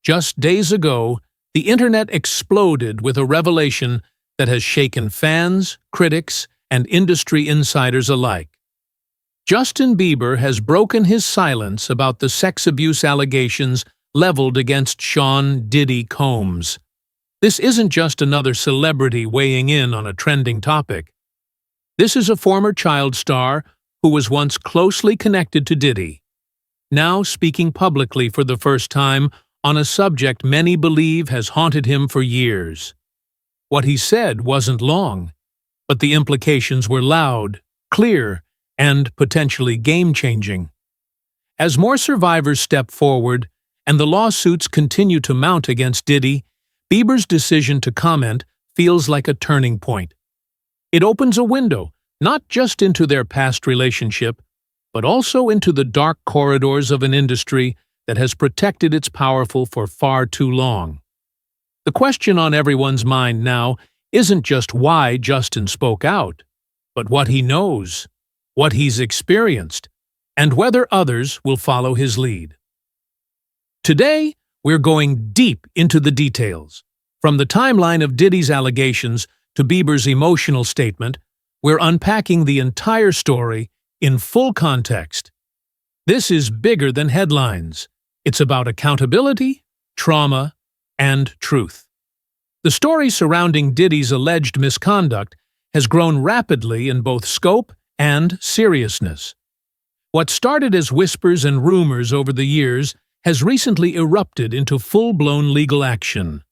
Just days ago, the internet exploded with a revelation that has shaken fans, critics, and industry insiders alike. Justin Bieber has broken his silence about the sex abuse allegations leveled against Sean "Diddy" Combs. This isn't just another celebrity weighing in on a trending topic. This is a former child star who was once closely connected to Diddy, now speaking publicly for the first time on a subject many believe has haunted him for years. What he said wasn't long, but the implications were loud, clear, and potentially game-changing. As more survivors step forward and the lawsuits continue to mount against Diddy, Bieber's decision to comment feels like a turning point. It opens a window, not just into their past relationship, but also into the dark corridors of an industry that has protected its powerful for far too long. The question on everyone's mind now isn't just why Justin spoke out, but what he knows, what he's experienced, and whether others will follow his lead. Today, we're going deep into the details. From the timeline of Diddy's allegations to Bieber's emotional statement, we're unpacking the entire story in full context. This is bigger than headlines. It's about accountability, trauma, and truth. The story surrounding Diddy's alleged misconduct has grown rapidly in both scope and seriousness. What started as whispers and rumors over the years has recently erupted into full-blown legal action.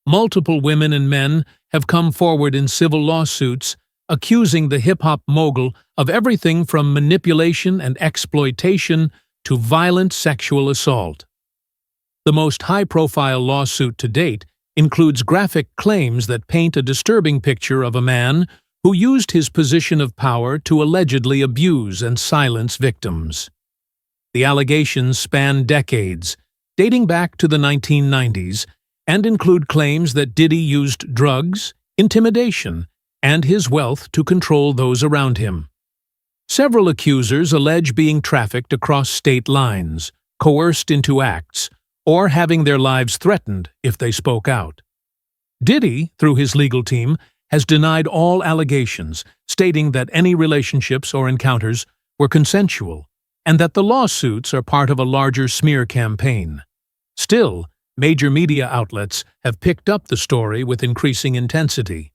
Multiple women and men have come forward in civil lawsuits accusing the hip-hop mogul of everything from manipulation and exploitation to violent sexual assault. The most high-profile lawsuit to date includes graphic claims that paint a disturbing picture of a man who used his position of power to allegedly abuse and silence victims. The allegations span decades, dating back to the 1990s, and include claims that Diddy used drugs, intimidation, and his wealth to control those around him. Several accusers allege being trafficked across state lines, coerced into acts, or having their lives threatened if they spoke out. Diddy, through his legal team, has denied all allegations, stating that any relationships or encounters were consensual, and that the lawsuits are part of a larger smear campaign. Still, major media outlets have picked up the story with increasing intensity.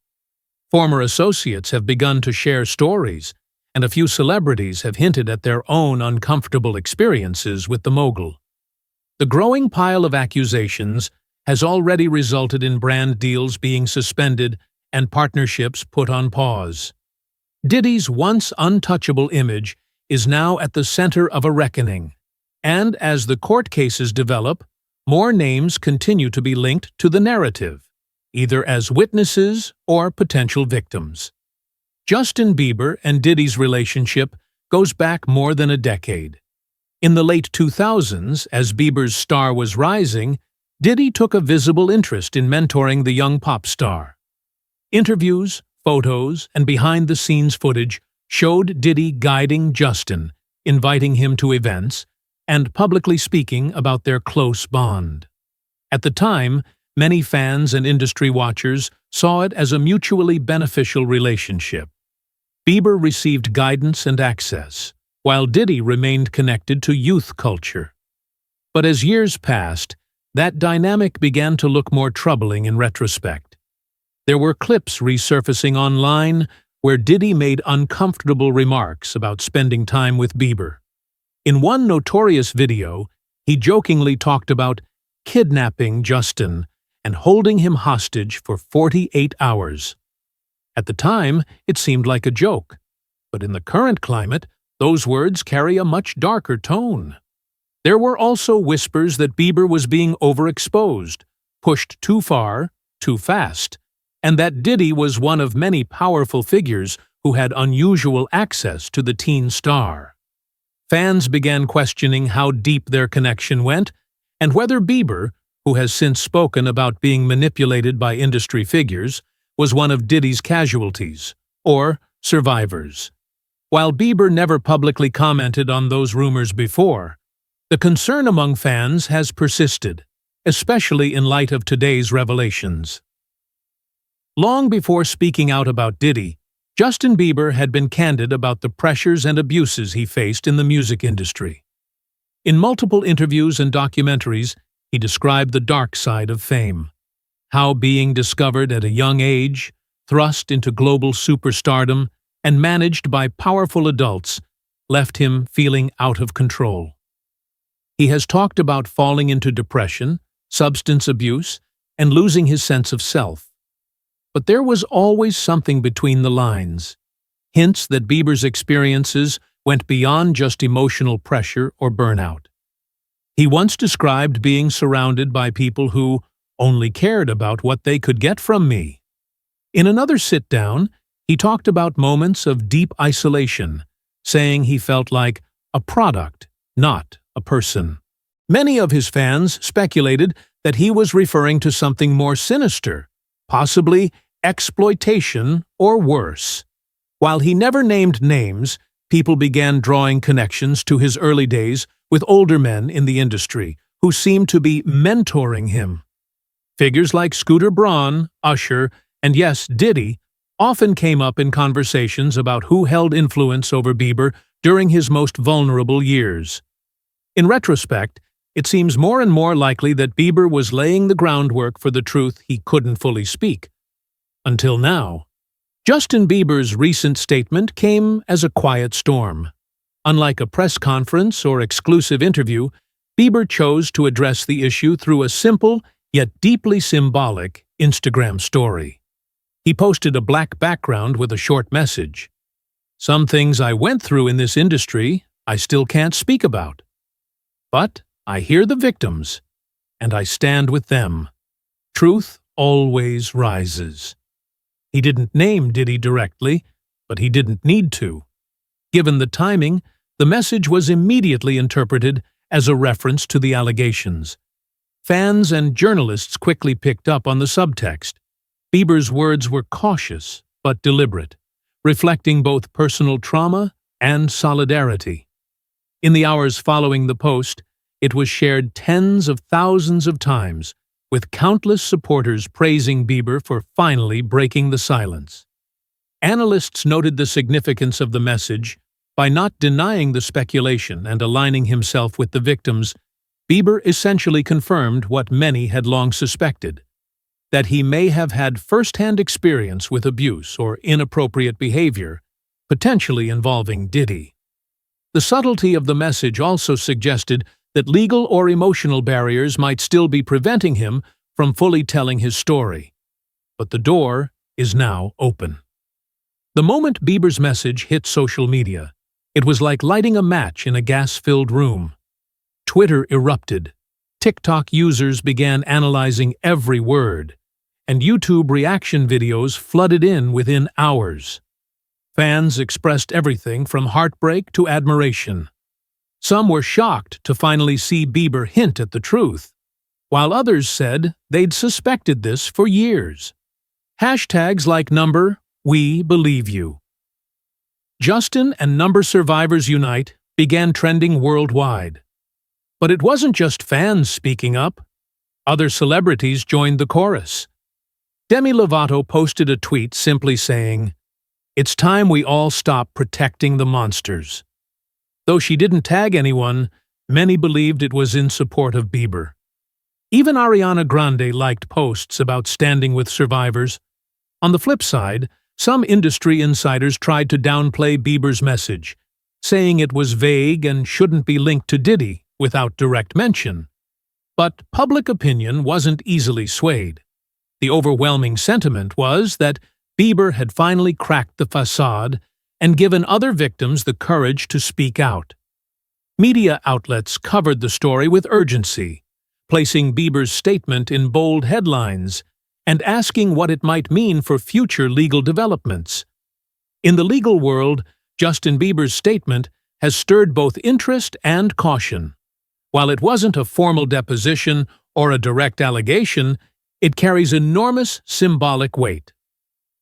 Former associates have begun to share stories, and a few celebrities have hinted at their own uncomfortable experiences with the mogul. The growing pile of accusations has already resulted in brand deals being suspended and partnerships put on pause. Diddy's once untouchable image is now at the center of a reckoning, and as the court cases develop, more names continue to be linked to the narrative, either as witnesses or potential victims. Justin Bieber and Diddy's relationship goes back more than a decade. In the late 2000s, as Bieber's star was rising, Diddy took a visible interest in mentoring the young pop star. Interviews, photos, and behind-the-scenes footage showed Diddy guiding Justin, inviting him to events, and publicly speaking about their close bond. At the time, many fans and industry watchers saw it as a mutually beneficial relationship. Bieber received guidance and access, while Diddy remained connected to youth culture. But as years passed, that dynamic began to look more troubling in retrospect. There were clips resurfacing online where Diddy made uncomfortable remarks about spending time with Bieber. In one notorious video, he jokingly talked about kidnapping Justin and holding him hostage for 48 hours. At the time, it seemed like a joke, but in the current climate, those words carry a much darker tone. There were also whispers that Bieber was being overexposed, pushed too far, too fast, and that Diddy was one of many powerful figures who had unusual access to the teen star. Fans began questioning how deep their connection went and whether Bieber, who has since spoken about being manipulated by industry figures, was one of Diddy's casualties, or survivors. While Bieber never publicly commented on those rumors before, the concern among fans has persisted. especially in light of today's revelations. Long before speaking out about Diddy, Justin Bieber had been candid about the pressures and abuses he faced in the music industry. In multiple interviews and documentaries, he described the dark side of fame, how being discovered at a young age, thrust into global superstardom, and managed by powerful adults left him feeling out of control. He has talked about falling into depression, substance abuse, and losing his sense of self. But there was always something between the lines, hints that Bieber's experiences went beyond just emotional pressure or burnout. He once described being surrounded by people who only cared about what they could get from me. In another sit-down, he talked about moments of deep isolation, saying he felt like a product, not a person. Many of his fans speculated that he was referring to something more sinister, possibly exploitation or worse. While he never named names, people began drawing connections to his early days with older men in the industry who seemed to be mentoring him. Figures like Scooter Braun, Usher, and yes, Diddy often came up in conversations about who held influence over Bieber during his most vulnerable years. In retrospect, it seems more and more likely that Bieber was laying the groundwork for the truth he couldn't fully speak. Until now. Justin Bieber's recent statement came as a quiet storm. Unlike a press conference or exclusive interview, Bieber chose to address the issue through a simple yet deeply symbolic Instagram story. He posted a black background with a short message. "Some things I went through in this industry I still can't speak about. But I hear the victims, and I stand with them. Truth always rises." He didn't name Diddy directly, but he didn't need to. Given the timing, the message was immediately interpreted as a reference to the allegations. Fans and journalists quickly picked up on the subtext. Bieber's words were cautious but deliberate, reflecting both personal trauma and solidarity. In the hours following the post, it was shared tens of thousands of times, with countless supporters praising Bieber for finally breaking the silence. Analysts noted the significance of the message. By not denying the speculation and aligning himself with the victims, Bieber essentially confirmed what many had long suspected, that he may have had first-hand experience with abuse or inappropriate behavior, potentially involving Diddy. The subtlety of the message also suggested that legal or emotional barriers might still be preventing him from fully telling his story. But the door is now open. The moment Bieber's message hit social media, it was like lighting a match in a gas-filled room. Twitter erupted. TikTok users began analyzing every word, and YouTube reaction videos flooded in within hours. Fans expressed everything from heartbreak to admiration. Some were shocked to finally see Bieber hint at the truth, while others said they'd suspected this for years. Hashtags like #We Believe You, Justin and Survivors Unite began trending worldwide. But it wasn't just fans speaking up. Other celebrities joined the chorus. Demi Lovato posted a tweet simply saying, "It's time we all stop protecting the monsters." Though she didn't tag anyone, many believed it was in support of Bieber. Even Ariana Grande liked posts about standing with survivors. On the flip side, some industry insiders tried to downplay Bieber's message, saying it was vague and shouldn't be linked to Diddy without direct mention. But public opinion wasn't easily swayed. The overwhelming sentiment was that Bieber had finally cracked the facade and given other victims the courage to speak out. Media outlets covered the story with urgency, placing Bieber's statement in bold headlines and asking what it might mean for future legal developments. In the legal world, Justin Bieber's statement has stirred both interest and caution. While it wasn't a formal deposition or a direct allegation, it carries enormous symbolic weight.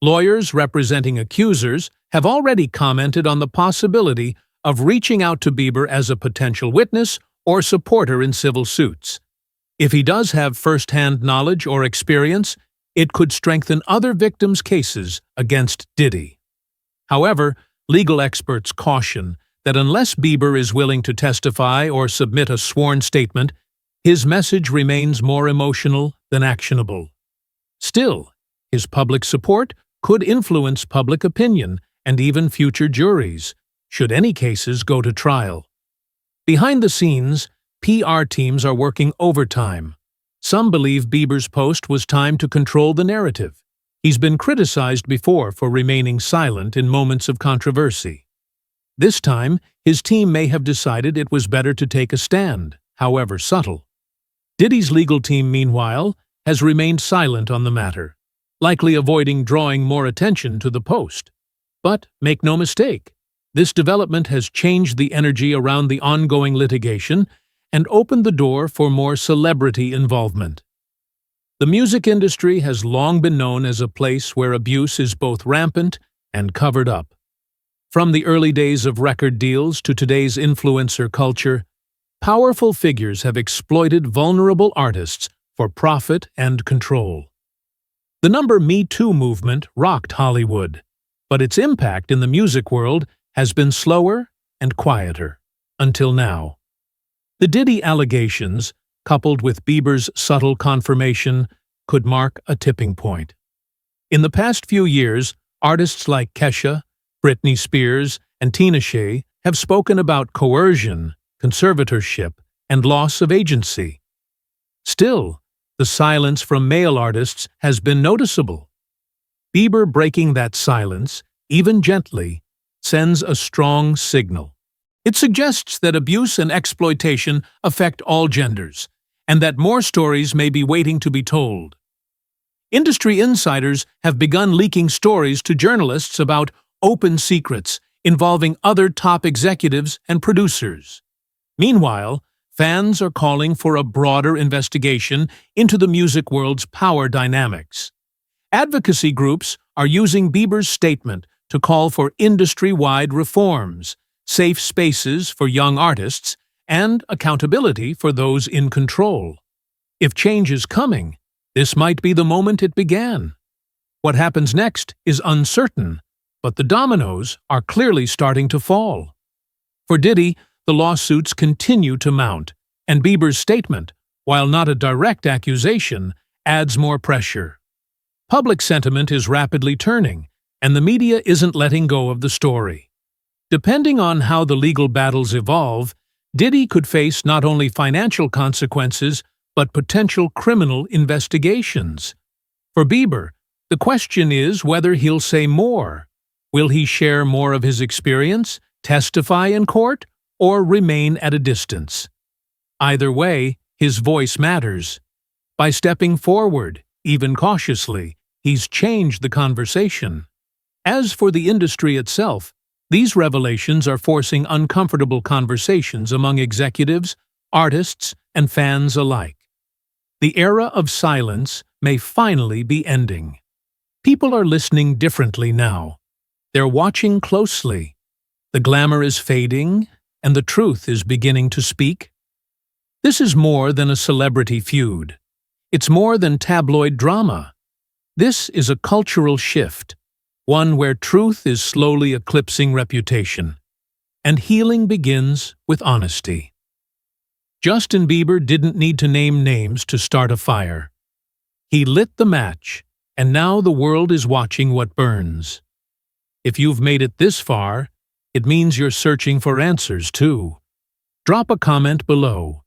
Lawyers representing accusers have already commented on the possibility of reaching out to Bieber as a potential witness or supporter in civil suits. If he does have first-hand knowledge or experience, it could strengthen other victims' cases against Diddy. However, legal experts caution that unless Bieber is willing to testify or submit a sworn statement, his message remains more emotional than actionable. Still, his public support could influence public opinion and even future juries, should any cases go to trial. Behind the scenes, PR teams are working overtime. Some believe Bieber's post was timed to control the narrative. He's been criticized before for remaining silent in moments of controversy. This time, his team may have decided it was better to take a stand, however subtle. Diddy's legal team, meanwhile, has remained silent on the matter, likely avoiding drawing more attention to the post. But make no mistake, this development has changed the energy around the ongoing litigation and opened the door for more celebrity involvement. The music industry has long been known as a place where abuse is both rampant and covered up. From the early days of record deals to today's influencer culture, powerful figures have exploited vulnerable artists for profit and control. The Me Too movement rocked Hollywood, but its impact in the music world has been slower and quieter, until now. The Diddy allegations, coupled with Bieber's subtle confirmation, could mark a tipping point. In the past few years, artists like Kesha, Britney Spears, and Tinashe have spoken about coercion, conservatorship, and loss of agency. Still, the silence from male artists has been noticeable. Bieber breaking that silence, even gently, sends a strong signal. It suggests that abuse and exploitation affect all genders, and that more stories may be waiting to be told. Industry insiders have begun leaking stories to journalists about open secrets involving other top executives and producers. Meanwhile, fans are calling for a broader investigation into the music world's power dynamics. Advocacy groups are using Bieber's statement to call for industry-wide reforms, safe spaces for young artists, and accountability for those in control. If change is coming, this might be the moment it began. What happens next is uncertain, but the dominoes are clearly starting to fall. For Diddy, the lawsuits continue to mount, and Bieber's statement, while not a direct accusation, adds more pressure. Public sentiment is rapidly turning, and the media isn't letting go of the story. Depending on how the legal battles evolve, Diddy could face not only financial consequences, but potential criminal investigations. For Bieber, the question is whether he'll say more. Will he share more of his experience, testify in court, or remain at a distance? Either way, his voice matters. By stepping forward, even cautiously, he's changed the conversation. As for the industry itself, these revelations are forcing uncomfortable conversations among executives, artists, and fans alike. The era of silence may finally be ending. People are listening differently now. They're watching closely. The glamour is fading, and the truth is beginning to speak. This is more than a celebrity feud. It's more than tabloid drama. This is a cultural shift, one where truth is slowly eclipsing reputation, and healing begins with honesty. Justin Bieber didn't need to name names to start a fire. He lit the match, and now the world is watching what burns. If you've made it this far, it means you're searching for answers too. Drop a comment below.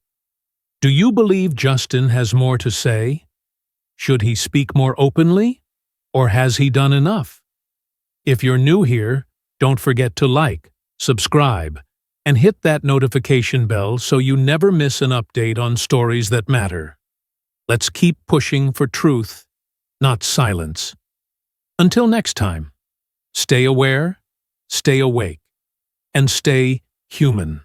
Do you believe Justin has more to say? Should he speak more openly? Or has he done enough? If you're new here, don't forget to like, subscribe, and hit that notification bell so you never miss an update on stories that matter. Let's keep pushing for truth, not silence. Until next time, stay aware, stay awake, and stay human.